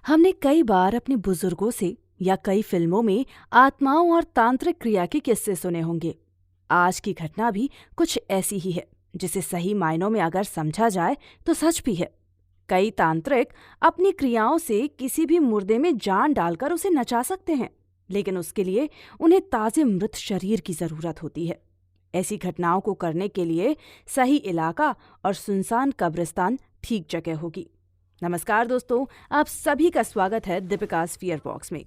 हमने कई बार अपने बुजुर्गों से या कई फिल्मों में आत्माओं और तांत्रिक क्रिया के किस्से सुने होंगे। आज की घटना भी कुछ ऐसी ही है, जिसे सही मायनों में अगर समझा जाए तो सच भी है। कई तांत्रिक अपनी क्रियाओं से किसी भी मुर्दे में जान डालकर उसे नचा सकते हैं, लेकिन उसके लिए उन्हें ताजे मृत शरीर की जरूरत होती है। ऐसी घटनाओं को करने के लिए सही इलाका और सुनसान कब्रिस्तान ठीक जगह होगी। नमस्कार दोस्तों, आप सभी का स्वागत है दीपिका's फियर बॉक्स में।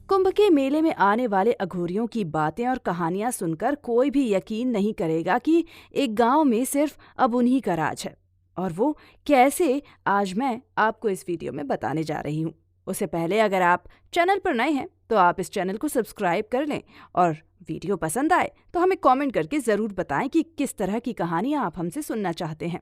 कुंभ के मेले में आने वाले अघोरियों की बातें और कहानियां सुनकर कोई भी यकीन नहीं करेगा कि एक गांव में सिर्फ अब उन्हीं का राज है, और वो कैसे, आज मैं आपको इस वीडियो में बताने जा रही हूँ। उससे पहले अगर आप चैनल पर नए हैं तो आप इस चैनल को सब्सक्राइब कर लें, और वीडियो पसंद आए तो हमें कमेंट करके ज़रूर बताएं कि किस तरह की कहानियां आप हमसे सुनना चाहते हैं।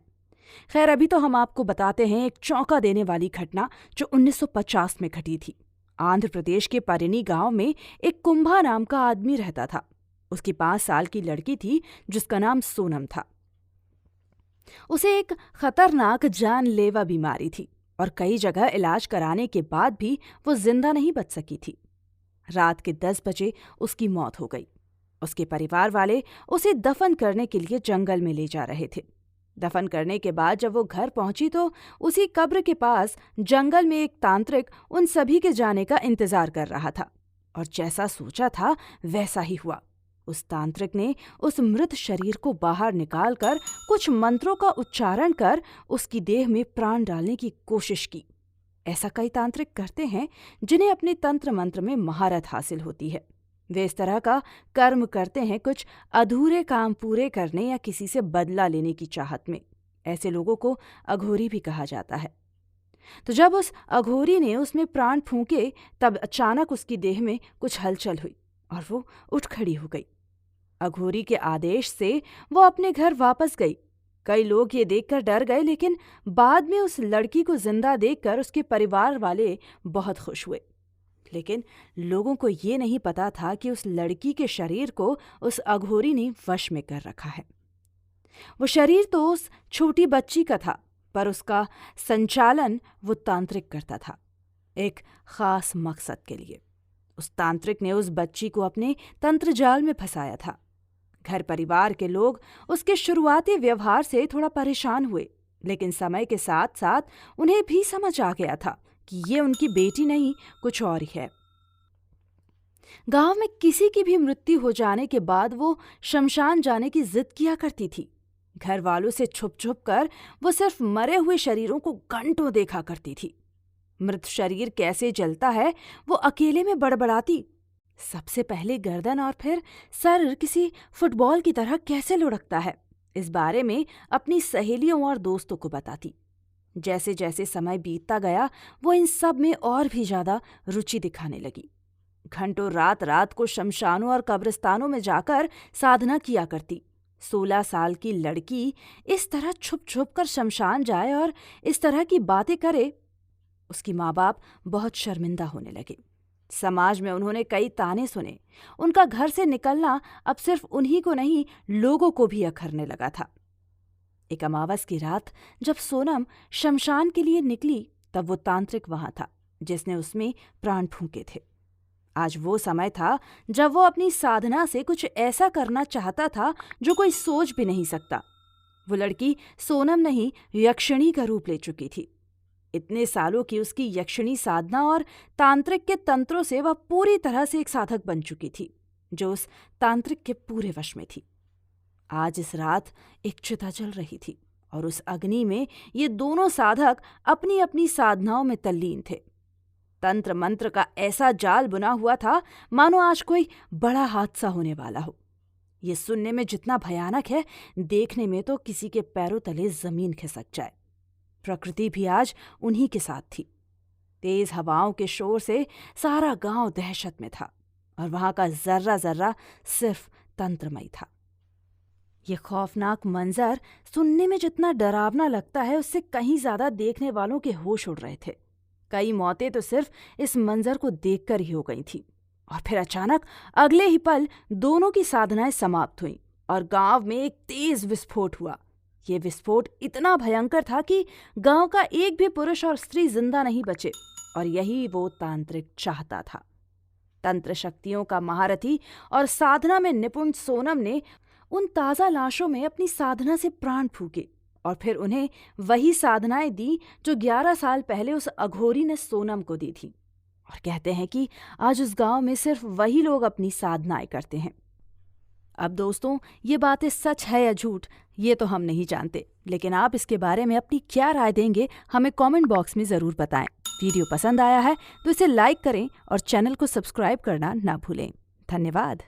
खैर, अभी तो हम आपको बताते हैं एक चौंका देने वाली घटना जो 1950 में घटी थी। आंध्र प्रदेश के परिनी गांव में एक कुंभा नाम का आदमी रहता था। उसकी 5 साल की लड़की थी जिसका नाम सोनम था। उसे एक खतरनाक जानलेवा बीमारी थी और कई जगह इलाज कराने के बाद भी वो जिंदा नहीं बच सकी थी। रात के 10 बजे उसकी मौत हो गई। उसके परिवार वाले उसे दफन करने के लिए जंगल में ले जा रहे थे। दफन करने के बाद जब वो घर पहुंची तो उसी कब्र के पास जंगल में एक तांत्रिक उन सभी के जाने का इंतजार कर रहा था, और जैसा सोचा था वैसा ही हुआ। उस तांत्रिक ने उस मृत शरीर को बाहर निकालकर कुछ मंत्रों का उच्चारण कर उसकी देह में प्राण डालने की कोशिश की। ऐसा कई तांत्रिक करते हैं जिन्हें अपने तंत्र मंत्र में महारत हासिल होती है। वे इस तरह का कर्म करते हैं कुछ अधूरे काम पूरे करने या किसी से बदला लेने की चाहत में। ऐसे लोगों को अघोरी भी कहा जाता है। तो जब उस अघोरी ने उसमें प्राण फूंके तब अचानक उसकी देह में कुछ हलचल हुई और वो उठ खड़ी हो गई। अघोरी के आदेश से वो अपने घर वापस गई। कई लोग ये देखकर डर गए, लेकिन बाद में उस लड़की को जिंदा देखकर उसके परिवार वाले बहुत खुश हुए। लेकिन लोगों को ये नहीं पता था कि उस लड़की के शरीर को उस अघोरी ने वश में कर रखा है। वो शरीर तो उस छोटी बच्ची का था, पर उसका संचालन वो तांत्रिक करता था, एक खास मकसद के लिए। उस तांत्रिक ने उस बच्ची को अपने तंत्र जाल में फंसाया था। घर परिवार के लोग उसके शुरुआती व्यवहार से थोड़ा परेशान हुए, लेकिन समय के साथ साथ उन्हें भी समझ आ गया था कि ये उनकी बेटी नहीं, कुछ और ही है। गांव में किसी की भी मृत्यु हो जाने के बाद वो शमशान जाने की जिद किया करती थी। घर वालों से छुप छुप कर वो सिर्फ मरे हुए शरीरों को घंटों देखा करती थी। मृत शरीर कैसे जलता है वो अकेले में बड़बड़ाती। सबसे पहले गर्दन और फिर सर किसी फुटबॉल की तरह कैसे लुढ़कता है, इस बारे में अपनी सहेलियों और दोस्तों को बताती। जैसे जैसे समय बीतता गया वो इन सब में और भी ज्यादा रुचि दिखाने लगी। घंटों रात रात को शमशानों और कब्रिस्तानों में जाकर साधना किया करती। 16 साल की लड़की इस तरह छुप छुप कर शमशान जाए और इस तरह की बातें करे, उसकी माँ बाप बहुत शर्मिंदा होने लगे। समाज में उन्होंने कई ताने सुने। उनका घर से निकलना अब सिर्फ उन्हीं को नहीं, लोगों को भी अखरने लगा था। एक अमावस की रात जब सोनम शमशान के लिए निकली तब वो तांत्रिक वहां था जिसने उसमें प्राण फूंके थे। आज वो समय था जब वो अपनी साधना से कुछ ऐसा करना चाहता था जो कोई सोच भी नहीं सकता। वो लड़की सोनम नहीं, यक्षिणी का रूप ले चुकी थी। इतने सालों की उसकी यक्षिणी साधना और तांत्रिक के तंत्रों से वह पूरी तरह से एक साधक बन चुकी थी जो उस तांत्रिक के पूरे वश में थी। आज इस रात एक चिता जल रही थी और उस अग्नि में ये दोनों साधक अपनी अपनी साधनाओं में तल्लीन थे। तंत्र मंत्र का ऐसा जाल बुना हुआ था मानो आज कोई बड़ा हादसा होने वाला हो। ये सुनने में जितना भयानक है, देखने में तो किसी के पैरों तले जमीन खिसक जाए। प्रकृति भी आज उन्हीं के साथ थी। तेज हवाओं के शोर से सारा गांव दहशत में था और वहां का जर्रा जर्रा सिर्फ तंत्रमय था। ये खौफनाक मंजर सुनने में जितना डरावना लगता है, उससे कहीं ज्यादा देखने वालों के होश उड़ रहे थे। कई मौतें तो सिर्फ इस मंजर को देखकर ही हो गई थी, और फिर अचानक अगले ही पल दोनों की साधनाएं समाप्त हुईं और गांव में एक तेज विस्फोट हुआ। ये विस्फोट इतना भयंकर था कि गांव का एक भी पुरुष और स्त्री जिंदा नहीं बचे, और यही वो तांत्रिक चाहता था। तंत्र शक्तियों का महारथी और साधना में निपुण सोनम ने उन ताजा लाशों में अपनी साधना से प्राण फूके और फिर उन्हें वही साधनाएं दी जो 11 साल पहले उस अघोरी ने सोनम को दी थी। और कहते हैं कि आज उस गांव में सिर्फ वही लोग अपनी साधनाएं करते हैं। अब दोस्तों, ये बातें सच है या झूठ, ये तो हम नहीं जानते, लेकिन आप इसके बारे में अपनी क्या राय देंगे हमें कमेंट बॉक्स में ज़रूर बताएं। वीडियो पसंद आया है तो इसे लाइक करें और चैनल को सब्सक्राइब करना ना भूलें। धन्यवाद।